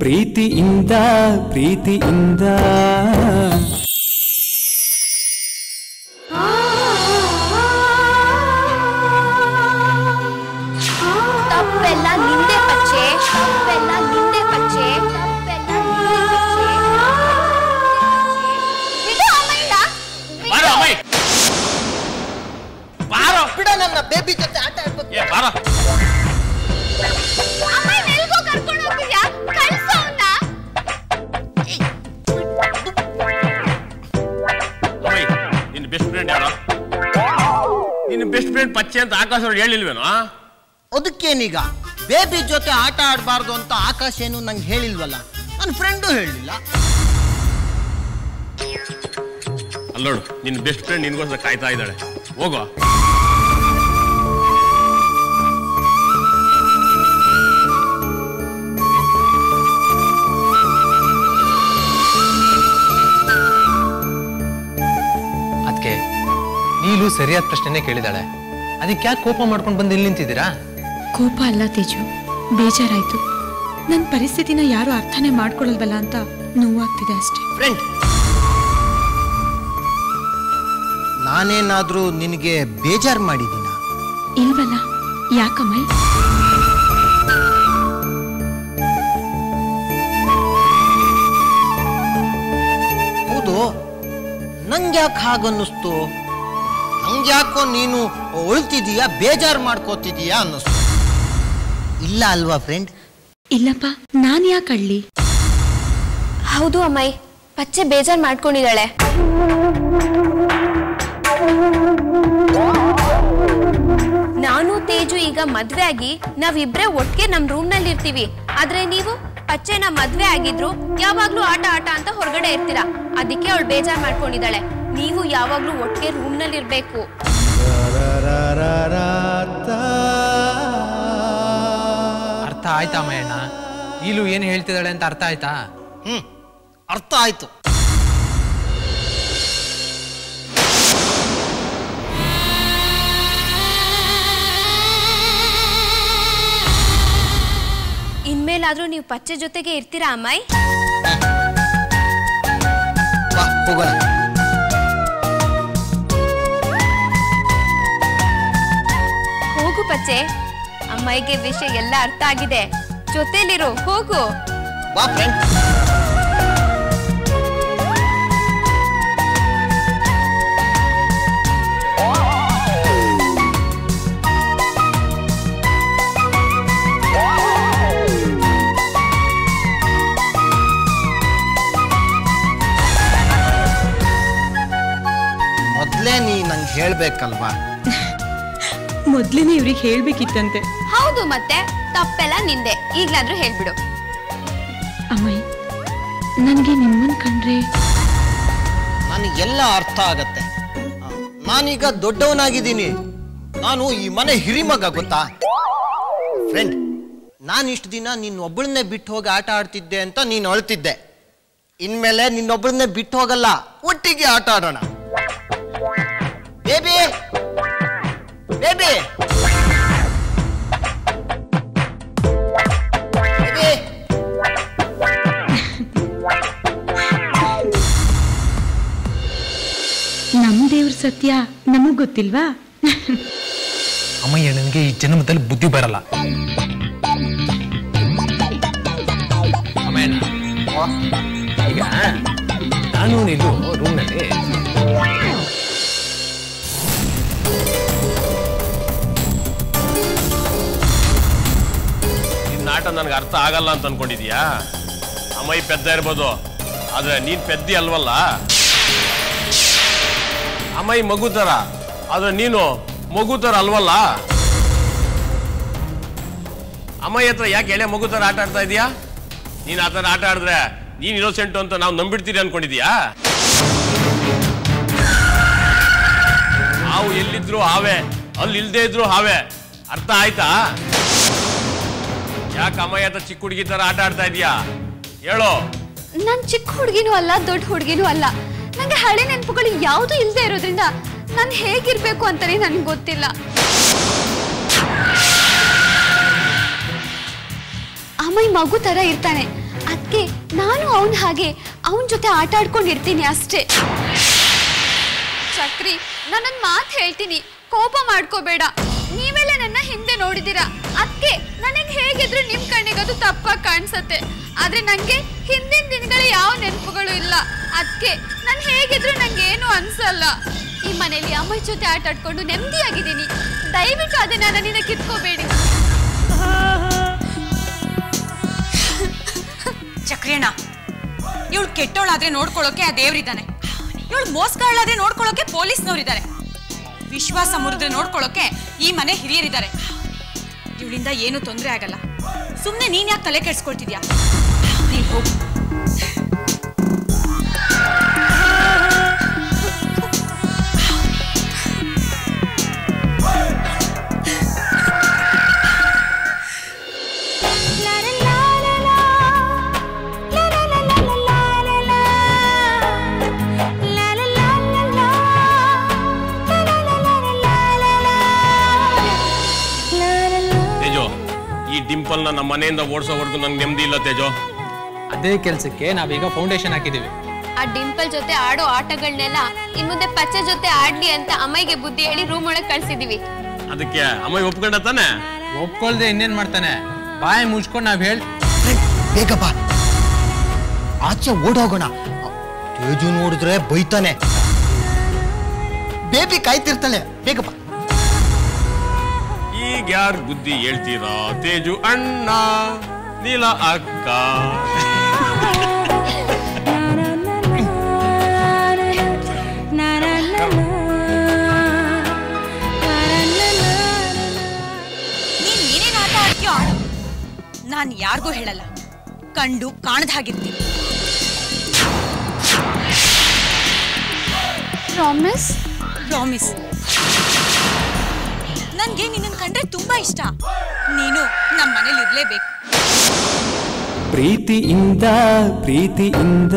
ಪ್ರೀತಿಯಿಂದ ಪ್ರೀತಿಯಿಂದ ತಪ್ಪೆಲ್ಲ ನಿಂದೆ ಪಚ್ಚೆ, ತಪ್ಪೆಲ್ಲ ನಿಂದೆ ಪಚ್ಚೆ, ತಪ್ಪೆಲ್ಲ ನಿಂದೆ ಪಚ್ಚೆ. ಇದು ಅಮ್ಮಯ್ಯ. ಬಾರೋ ಅಮ್ಮಯ್ಯ, ಬಾರೋ. ಬಿಡ ನನ್ನ ಬೇಬಿ ಜೊತೆ ಆಟ ಆಡ್ಬೇಕು. ಏ ಬಾರೋ. ಅಮ್ಮಯ್ಯ ಎಲ್ಗೋ ಕರ್ಕೊಂಡು ಹೋಗ್ತಿದ್ಯಾ? ಕಳ್ಸೋ ಅವ್ನ. ಅಮ್ಮಯ್ಯ, ನಿನ್ನ ಬೆಸ್ಟ್ ಫ್ರೆಂಡ್ ಯಾರು? ನಿನ್ನ ಬೆಸ್ಟ್ ಫ್ರೆಂಡ್ ಪಚ್ಚೆ ಅಂತ ಆಕಾಶ ಅವ್ರು ಹೇಳಿಲ್ವೇನೋ? ಅದಕ್ಕೇನೀಗ ಬೇಬಿ ಜೊತೆ ಆಟ ಆಡಬಾರ್ದು ಅಂತ ಆಕಾಶ ಏನು ನಂಗೆ ಹೇಳಿಲ್ವಲ್ಲ, ನನ್ನ ಫ್ರೆಂಡು ಹೇಳಿಲ್ಲ. ಅಲ್ಲೋಡು, ನಿನ್ನ ಬೆಸ್ಟ್ ಫ್ರೆಂಡ್ ನಿನ್ಗೋಸ್ಕರ ಕಾಯ್ತಾ ಇದ್ದಾಳೆ. ಹೋಗೋ. ಅದಕ್ಕೆ ನೀಲು ಸರಿಯಾದ ಪ್ರಶ್ನೆನೇ ಕೇಳಿದಾಳೆ. ಅದಕ್ಕೆ ಯಾಕೆ ಕೋಪ ಮಾಡ್ಕೊಂಡು ಬಂದು ಇಲ್ಲಿ ನಿಂತಿದ್ದೀರಾ? ಕೋಪ ಅಲ್ಲ ತೇಜು, ಬೇಜಾರಾಯ್ತು. ನನ್ನ ಪರಿಸ್ಥಿತಿನ ಯಾರು ಅರ್ಥನೇ ಮಾಡ್ಕೊಳ್ಳಲ್ವಲ್ಲ ಅಂತ ನೋವಾಗ್ತಿದೆ ಅಷ್ಟೇ. ಫ್ರೆಂಡ್, ನಾನೇನಾದ್ರೂ ನಿನಗೆ ಬೇಜಾರು ಮಾಡಿದ್ದೀನ? ಇಲ್ವಲ್ಲ, ಯಾಕಮ್ಮೈ? ಹೌದು, ನಂಗ್ಯಾಕೆ ಹಾಗನ್ನಿಸ್ತು? ನಂಗ್ಯಾಕೋ ನೀನು ಉಳ್ತಿದೀಯಾ, ಬೇಜಾರು ಮಾಡ್ಕೋತಿದೀಯಾ ಅನ್ನಿಸ್ತು. ಇಲ್ಲ ಅಲ್ವಾ ಫ್ರೆಂಡ್? ಇಲ್ಲಪ್ಪ, ನಾನು ಯಾಕೆ ಅಳ್ಳಿ? ಹೌದು ಅಮ್ಮಯ್ಯ, ಪಚ್ಚೆ ಬೇಜಾರ್ ಮಾಡ್ಕೊಂಡಿದ್ದಾಳೆ. ನಾನು ತೇಜು ಈಗ ಮದ್ವೆ ಆಗಿ ನಾವಿಬ್ರೆ ಒಟ್ಟಿಗೆ ನಮ್ ರೂಮ್ ನಲ್ಲಿ ಇರ್ತೀವಿ. ಆದ್ರೆ ನೀವು ಪಚ್ಚೆನ ಮದ್ವೆ ಆಗಿದ್ರು ಯಾವಾಗ್ಲೂ ಆಟ ಆಟ ಅಂತ ಹೊರಗಡೆ ಇರ್ತೀರಾ. ಅದಕ್ಕೆ ಅವಳು ಬೇಜಾರ್ ಮಾಡ್ಕೊಂಡಿದ್ದಾಳೆ. ನೀವು ಯಾವಾಗ್ಲೂ ಒಟ್ಟಿಗೆ ರೂಮ್ ನಲ್ಲಿ ಇರ್ಬೇಕು. ಅರ್ಥ ಆಯ್ತಾ ಅಮ್ಮಯ್ಯಣ್ಣ? ನೀಲು ಏನು ಹೇಳ್ತಿದ್ದಾಳೆ ಅಂತ ಅರ್ಥ ಆಯ್ತಾ? ಅರ್ಥ ಆಯ್ತು. ಇನ್ಮೇಲಾದ್ರೂ ನೀವು ಪಚ್ಚೆ ಜೊತೆಗೆ ಇರ್ತೀರಾ ಅಮ್ಮಾಯಿ? ಬಾ ಹೋಗೋಣ. ಹೋಗು ಪಚ್ಚೆ, ಅಮ್ಮಾಯಿಗೆ ವಿಷಯ ಎಲ್ಲ ಅರ್ಥ ಆಗಿದೆ. ಜೊತೆಲಿರು, ಹೋಗು. ಬಾ ಫ್ರೆಂಡ್. ಮೊದ್ಲೇ ನೀ ನಂಗೆ ಹೇಳ್ಬೇಕಲ್ವಾ? ಮೊದ್ಲೇನೆ ಇವ್ರಿಗೆ ಹೇಳ್ಬೇಕಿತ್ತಂತೆ. ಹೌದು, ಮತ್ತೆ ತಪ್ಪೆಲ್ಲ ನಿಂದೆ. ಈಗ್ಲಾದ್ರೂ ಹೇಳ್ಬಿಡು. ಅಮ್ಮಯ್ಯ, ನನ್ಗೆ ನಿಮ್ಮನ್ ಕಂಡ್ರೆ ನನಗೆಲ್ಲ ಅರ್ಥ ಆಗತ್ತೆ. ನಾನೀಗ ದೊಡ್ಡವನಾಗಿದ್ದೀನಿ. ನಾನು ಈ ಮನೆ ಹಿರಿಮಗ, ಗೊತ್ತಾ ಫ್ರೆಂಡ್? ನಾನು ಇಷ್ಟು ದಿನ ನಿನ್ನೊಬ್ಬಳನ್ನೇ ಬಿಟ್ಟು ಹೋಗಿ ಆಟ ಆಡ್ತಿದ್ದೆ ಅಂತ ನೀನು ಅಳ್ತಿದ್ದೆ. ಇನ್ಮೇಲೆ ನಿನ್ನೊಬ್ಬಳನ್ನೇ ಬಿಟ್ಟು ಹೋಗಲ್ಲ, ಒಟ್ಟಿಗೆ ಆಟ ಆಡೋಣ. ಬೇಬಿ ಬೇಬಿ ನಮ್ ದೇವ್ರ ಸತ್ಯ ನಮಗ್ ಗೊತ್ತಿಲ್ವಾ? ಅಮ್ಮಯ್ಯಣ್ಣನಿಗೆ ಈ ಜನ್ಮದಲ್ಲಿ ಬುದ್ಧಿ ಬರಲ್ಲ. ಅಮ್ಮಯ್ಯಣ್ಣ, ಈಗ ನಾನು ನೀನು ರೂಮ್ನಲ್ಲಿ ಆಟ ನನಗೆ ಅರ್ಥ ಆಗಲ್ಲ ಅಂತ ಅನ್ಕೊಂಡಿದ್ಯಾ? ಅಮ್ಮಯ್ಯ ಪೆದ್ದ ಇರ್ಬೋದು, ಆದ್ರೆ ನೀನ್ ಪೆದ್ದಿ ಅಲ್ವಲ್ಲ. ಅಮ್ಮಯ್ಯ ಮಗು ತರ, ಆದ್ರೆ ನೀನು ಮಗು ತರ ಅಲ್ವಲ್ಲ. ಅಮ್ಮಯ್ಯ ಹತ್ರ ಯಾಕೆ ಎಳೆ ಮಗು ತರ ಆಟ ಆಡ್ತಾ ಇದೀಯಾ? ನೀನ್ ಆ ತರ ಆಟ ಆಡಿದ್ರೆ ನೀನ್ ಇನ್ನೋಸೆಂಟ್ ಅಂತ ನಾವು ನಂಬಿಡ್ತೀರಿ ಅನ್ಕೊಂಡಿದ್ಯಾ? ಹಾವು ಎಲ್ಲಿದ್ರು ಹಾವೆ, ಅಲ್ಲಿ ಇಲ್ದೇ ಇದ್ರು ಹಾವೆ. ಅರ್ಥ ಆಯ್ತಾ? ಯಾಕೆ ಅಮ್ಮಯ್ಯ ಹತ್ರ ಚಿಕ್ಕ ಹುಡುಗಿ ತರ ಆಟ ಆಡ್ತಾ ಇದೀಯಾ? ಹೇಳು. ನಾನ್ ಚಿಕ್ಕ ಹುಡುಗಿನೂ ಅಲ್ಲ, ದೊಡ್ಡ ಹುಡುಗಿನೂ ಅಲ್ಲ. ನಂಗೆ ಹಳೆ ನೆನಪುಗಳು ಯಾವುದು ಇಲ್ಲದೆ ಇರೋದ್ರಿಂದ ನಾನು ಹೇಗಿರ್ಬೇಕು ಅಂತಾನೆ ನನಗೆ ಗೊತ್ತಿಲ್ಲ. ಅಮ್ಮಯ್ಯ ಮಗು ತರ ಇರ್ತಾನೆ, ಅದಕ್ಕೆ ನಾನು ಅವನ್ ಹಾಗೆ ಅವನ ಜೊತೆ ಆಟ ಆಡ್ಕೊಂಡಿರ್ತೀನಿ ಅಷ್ಟೇ. ಚಕ್ರಿ, ನಾನೊಂದು ಮಾತು ಹೇಳ್ತೀನಿ, ಕೋಪ ಮಾಡ್ಕೋಬೇಡ. ನೀವೆಲ್ಲ ನನ್ನ ಹಿಂದೆ ನೋಡಿದ್ದೀರಾ, ಅದಕ್ಕೆ ನನಗೆ ಹೇಗಿದ್ರು ನಿಮ್ ಕಣ್ಣಿಗೆ ಅದು ತಪ್ಪಾಗಿ ಕಾಣಿಸತ್ತೆ. ಆದ್ರೆ ನಂಗೆ ಹಿಂದಿನ ದಿನಗಳ ಯಾವ ನೆನಪುಗಳು ಇಲ್ಲ, ಅದಕ್ಕೆ ನಾನು ಹೇಗಿದ್ರು ನಂಗೆ ಏನು ಅನ್ಸಲ್ಲ. ಈ ಮನೇಲಿ ಅಮ್ಮ ಜೊತೆ ಆಟ ಆಡ್ಕೊಂಡು ನೆಮ್ಮದಿಯಾಗಿದ್ದೀನಿ. ದಯವಿಟ್ಟು ಅದನ್ನ ನನ್ನಿಂದ ಕಿತ್ಕೋಬೇಡಿ. ಚಕ್ರಿಯಣ್ಣ, ಇವಳು ಕೆಟ್ಟೋಳಾದ್ರೆ ನೋಡ್ಕೊಳ್ಳೋಕೆ ಆ ದೇವ್ರಿದ್ದಾನೆ, ಇವಳು ಮೋಸಗಾಳಾದ್ರೆ ನೋಡ್ಕೊಳ್ಳೋಕೆ ಪೊಲೀಸ್ನವ್ರಿದ್ದಾರೆ, ವಿಶ್ವಾಸ ಮುರಿದ್ರೆ ನೋಡ್ಕೊಳ್ಳೋಕೆ ಈ ಮನೆ ಹಿರಿಯರಿದ್ದಾರೆ. ಇವಳಿಂದ ಏನು ತೊಂದರೆ ಆಗಲ್ಲ. ಸುಮ್ಮನೆ ನೀನ್ ಯಾಕೆ ತಲೆ ಕೆಡ್ಸ್ಕೊಳ್ತಿದ್ಯಾ? ನೀನ್ ಹೋಗು. ಡಿಂಪಲ್ ನಮ್ಮ ಮನೆಯಿಂದ ಓಡಿಸೋವರೆಗೂ ನಂಗೆ ನೆಮ್ಮದಿ ಇಲ್ಲ ತೇಜೋ. ಅದೇ ಕೆಲಸಕ್ಕೆ ನಾವೀಗ ಫೌಂಡೇಶನ್ ಹಾಕಿದೀವಿ. ಆ ಡಿಂಪಲ್ ಜೊತೆ ಆಡೋ ಆಟಗಳನ್ನೆಲ್ಲ ಇನ್ ಮುಂದೆ ಪಚ್ಚೆ ಜೊತೆ ಆಡ್ಲಿ ಅಂತ ಅಮ್ಮಗೆ ಬುದ್ಧಿ ಹೇಳಿ ರೂಮ್ ಒಳಗೆ ಕಳ್ಸಿದೀವಿ. ಅದಕ್ಕೆ ಅಮ್ಮ ಒಪ್ಕೊಂಡ ತಾನೆ? ಒಪ್ಕೊಳ್ದೆ ಇನ್ನೇನ್ ಮಾಡ್ತಾನೆ? ಬಾಯಿ ಮುಚ್ಕೊಂಡು ನಾವ್ ಹೇಳ್ ಬೇಗ ಬಾ, ಆಚೆ ಓಡೋಗೋಣ. ತೇಜು ನೋಡಿದ್ರೆ ಬೈತಾನೆ, ಬೇಬಿ ಕಾಯ್ತಿರ್ತಾಳೆ. ಬೇಗ ಬಾ. ಈಗ ಯಾರು ಬುದ್ಧಿ ಹೇಳ್ತೀರಾ? ತೇಜು ಅಣ್ಣ, ನೀಲ ಅಕ್ಕ. ನೀನ್ ಏನೇನ್ ಆಟ ಆಡ್ತೀಯೋ ಆಡು, ನಾನ್ ಯಾರಿಗೂ ಹೇಳಲ್ಲ. ಕಂಡು ಕಾಣದ ಹಾಗಿರ್ತೀನಿ. ಪ್ರಾಮಿಸ್? ಪ್ರಾಮಿಸ್. ನನ್ಗೆ ನಿನ್ನ ಕಂಡ್ರೆ ತುಂಬಾ ಇಷ್ಟ. ನೀನು ನಮ್ಮ ಮನೇಲಿ ಇರ್ಲೇಬೇಕು. ಪ್ರೀತಿಯಿಂದ ಪ್ರೀತಿಯಿಂದ